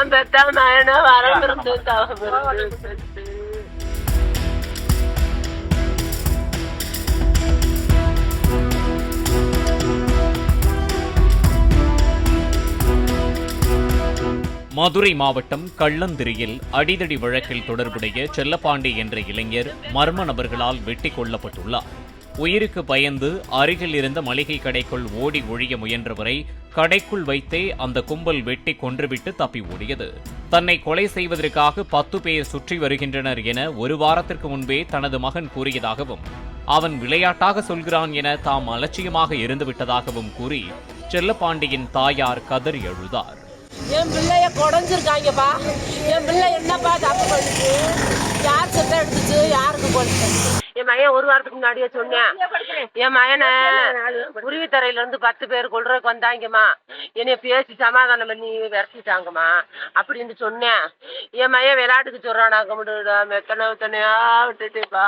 நான் பெத்தா மகனா வரம் இருந்து தவம் இருந்து மதுரை மாவட்டம் கள்ளந்திரியில் அடிதடி வழக்கில் தொடர்புடைய செல்லப்பாண்டி என்ற இளைஞர் மர்ம நபர்களால் வெட்டி கொல்லப்பட்டுள்ளார். உயிருக்கு பயந்து அருகில் இருந்த மளிகை கடைக்குள் ஓடி ஒழிய முயன்றவரை கடைக்குள் வைத்தே அந்த கும்பல் வெட்டி கொன்றுவிட்டு தப்பி ஓடியது. தன்னை கொலை செய்வதற்காக 10 பேர் சுற்றி வருகின்றனர் என ஒரு வாரத்திற்கு முன்பே தனது மகன் கூறியதாகவும், அவன் விளையாட்டாக சொல்கிறான் என தாம் அலட்சியமாக இருந்துவிட்டதாகவும் கூறி செல்லப்பாண்டியின் தாயார் கதறி அழுதார். என் பிள்ளைய குடஞ்சிருக்காங்கப்பா. என் பிள்ளை என்னப்பா தப்பு பண்ணுச்சு? யார் செத்த எடுத்துச்சு? யாருக்கு கொண்டு? என் மகன் ஒரு வாரத்துக்கு முன்னாடியே சொன்னேன். என் மகனை உருவித்தரையில இருந்து 10 பேர் கொள்றதுக்கு வந்தாங்கம்மா. என்னைய பேசி சமாதானம் பண்ணி விரட்டிட்டாங்கம்மா அப்படின்னு சொன்னேன். என் மகன் விளையாட்டுக்கு சொல்றானாக்க முடியும். எத்தனையா விட்டுட்டுப்பா.